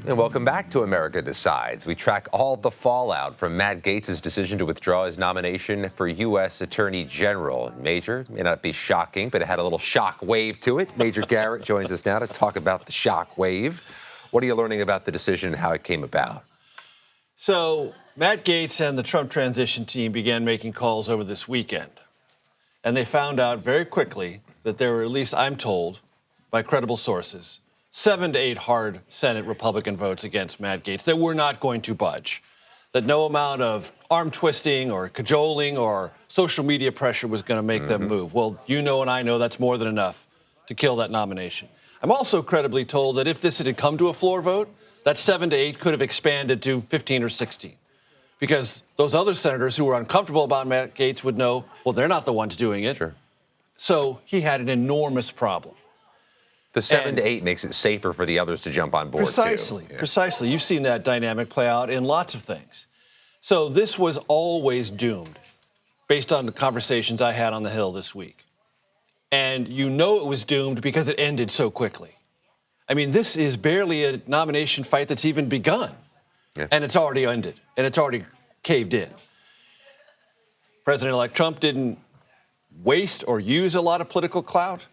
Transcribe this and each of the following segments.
And welcome back to America Decides. We track all the fallout from Matt Gaetz' decision to withdraw his nomination for U.S. Attorney General. Major, may not be shocking, but it had a little shock wave to it. Major Garrett joins us now to talk about the shock wave. What are you learning about the decision and how it came about? So Matt Gaetz and the Trump transition team began making calls over this weekend. And they found out very quickly that there were, at least I'm told, by credible sources, 7 to 8 hard Senate Republican votes against Matt Gaetz that were not going to budge, that no amount of arm twisting or cajoling or social media pressure was going to make them move. Well, you know and I know that's more than enough to kill that nomination. I'm also credibly told that if this had come to a floor vote, that 7 to 8 could have expanded to 15 or 16. Because those other senators who were uncomfortable about Matt Gaetz would know, well, they're not the ones doing it. Sure. So he had an enormous problem. The 7 to 8 makes it safer for the others to jump on board, Precisely, too. Yeah. precisely. You've seen that dynamic play out in lots of things. So this was always doomed, based on the conversations I had on the Hill this week. And you know it was doomed because it ended so quickly. I mean, this is barely a nomination fight that's even begun. Yeah. And it's already ended, and it's already caved in. President-elect Trump didn't waste or use a lot of political clout.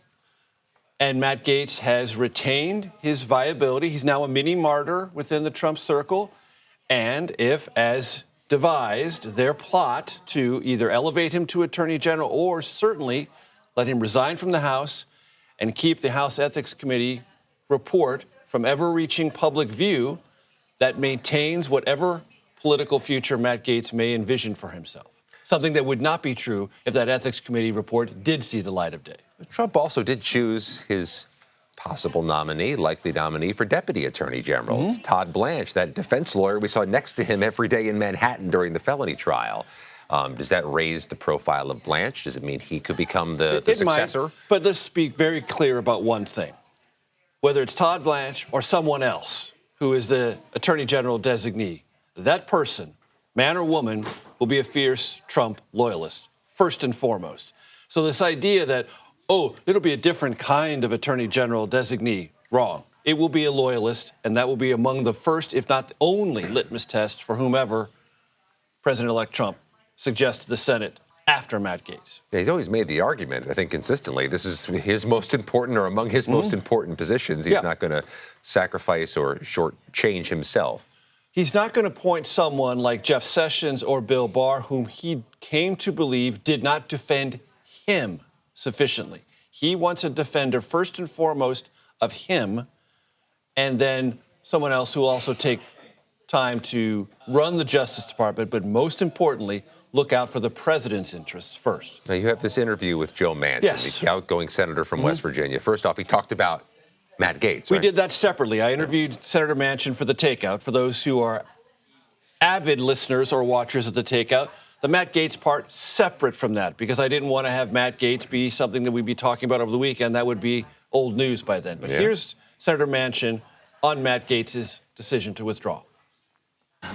And Matt Gaetz has retained his viability. He's now a mini martyr within the Trump circle. And if, as devised, their plot to either elevate him to Attorney General or certainly let him resign from the House and keep the House Ethics Committee report from ever-reaching public view, that maintains whatever political future Matt Gaetz may envision for himself. Something that would not be true if that Ethics Committee report did see the light of day. Trump also did choose his possible nominee, likely nominee for Deputy Attorney General. It's Todd Blanche, that defense lawyer we saw next to him every day in Manhattan during the felony trial. Does that raise the profile of Blanche? Does it mean he could become the successor? Might, but let's be very clear about one thing. Whether it's Todd Blanche or someone else who is the Attorney General designee, that person, man or woman, will be a fierce Trump loyalist, first and foremost. So this idea that, oh, it'll be a different kind of Attorney General designee, wrong. It will be a loyalist, and that will be among the first, if not the only, litmus test for whomever President-elect Trump suggests to the Senate after Matt Gaetz. Yeah, he's always made the argument, I think, consistently, this is his most important or among his most important positions. He's not going to sacrifice or shortchange himself. He's not going to appoint someone like Jeff Sessions or Bill Barr, whom he came to believe did not defend him sufficiently. He wants a defender first and foremost of him, and then someone else who will also take time to run the Justice Department, but most importantly, look out for the president's interests first. Now, you have this interview with Joe Manchin, the outgoing senator from West Virginia. First off, he talked about Matt Gaetz. We did that separately. I interviewed Senator Manchin for The Takeout. For those who are avid listeners or watchers of The Takeout, the Matt Gaetz part separate from that, because I didn't want to have Matt Gaetz be something that we'd be talking about over the weekend. That would be old news by then. But here's Senator Manchin on Matt Gaetz's decision to withdraw.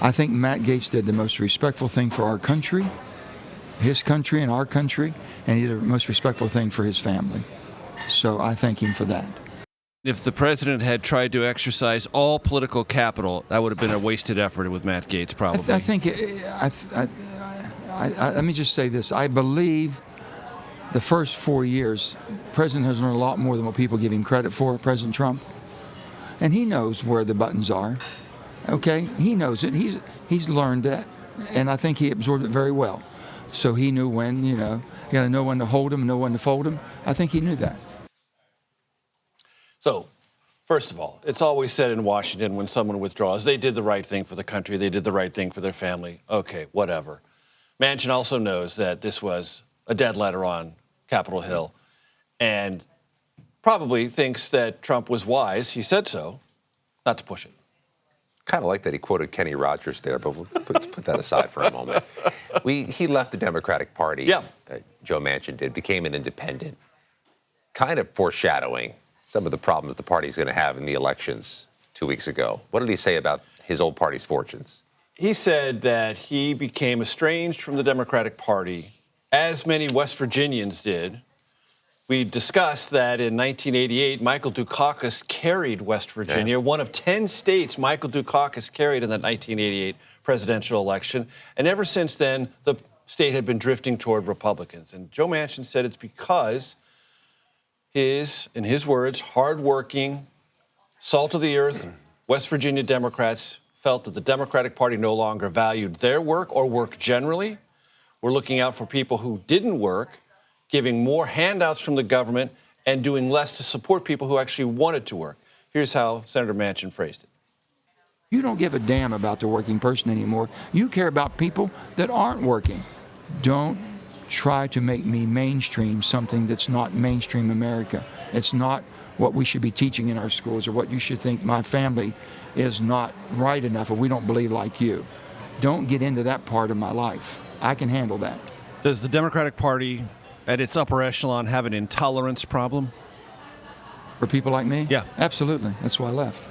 I think Matt Gaetz did the most respectful thing for our country, his country and our country, and he did the most respectful thing for his family. So I thank him for that. If the president had tried to exercise all political capital, that would have been a wasted effort with Matt Gaetz, probably. I think, let me just say this. I believe the first 4 years, the president has learned a lot more than what people give him credit for, President Trump. And he knows where the buttons are. Okay, he knows it. He's learned that, and I think he absorbed it very well. So he knew when, you got to know when to hold him, know when to fold him. I think he knew that. So, first of all, it's always said in Washington when someone withdraws, they did the right thing for the country, they did the right thing for their family. Okay, whatever. Manchin also knows that this was a dead letter on Capitol Hill, and probably thinks that Trump was wise, he said so, not to push it. Kind of like that he quoted Kenny Rogers there, but let's put that aside for a moment. He left the Democratic Party, Joe Manchin did, became an independent, kind of foreshadowing some of the problems the party's going to have in the elections 2 weeks ago. What did he say about his old party's fortunes? He said that he became estranged from the Democratic Party, as many West Virginians did, We discussed that in 1988, Michael Dukakis carried West Virginia, one of 10 states Michael Dukakis carried in that 1988 presidential election. And ever since then, the state had been drifting toward Republicans. And Joe Manchin said it's because in his words, hardworking, salt of the earth West Virginia Democrats felt that the Democratic Party no longer valued their work or work generally. We're looking out for people who didn't work, giving more handouts from the government, and doing less to support people who actually wanted to work. Here's how Senator Manchin phrased it. You don't give a damn about the working person anymore. You care about people that aren't working. Don't try to make me mainstream something that's not mainstream America. It's not what we should be teaching in our schools, or what you should think my family is not right enough, or we don't believe like you. Don't get into that part of my life. I can handle that. Does the Democratic Party at its upper echelon have an intolerance problem? For people like me? Yeah. Absolutely. That's why I left.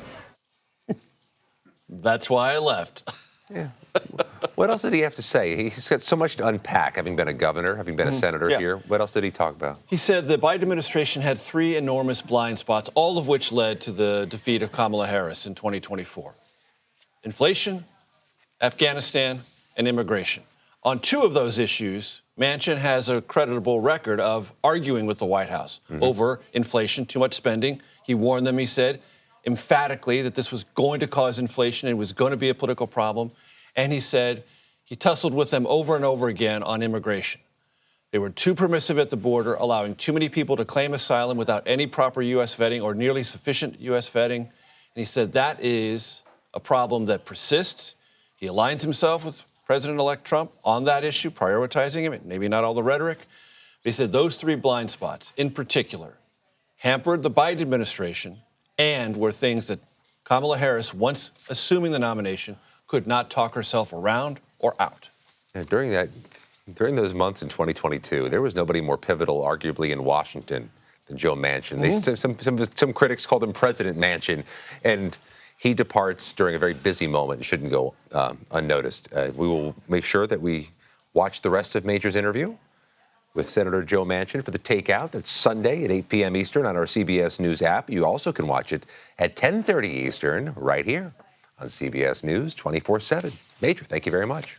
That's why I left. Yeah. What else did he have to say? He's got so much to unpack, having been a governor, having been a senator here. What else did he talk about? He said the Biden administration had 3 enormous blind spots, all of which led to the defeat of Kamala Harris in 2024. Inflation, Afghanistan, and immigration. On 2 of those issues, Manchin has a creditable record of arguing with the White House over inflation, too much spending. He warned them, he said, emphatically that this was going to cause inflation. It was going to be a political problem. And he said he tussled with them over and over again on immigration. They were too permissive at the border, allowing too many people to claim asylum without any proper U.S. vetting or nearly sufficient U.S. vetting. And he said that is a problem that persists. He aligns himself with President-elect Trump on that issue, prioritizing him, maybe not all the rhetoric. But he said those 3 blind spots, in particular, hampered the Biden administration and were things that Kamala Harris, once assuming the nomination, could not talk herself around or out. Yeah, during those months in 2022, there was nobody more pivotal, arguably, in Washington than Joe Manchin. Some critics called him President Manchin, and he departs during a very busy moment and shouldn't go unnoticed. We will make sure that we watch the rest of Major's interview with Senator Joe Manchin for the takeout. That's Sunday at 8 p.m. Eastern on our CBS News app. You also can watch it at 10:30 Eastern right here on CBS News 24/7. Major, thank you very much.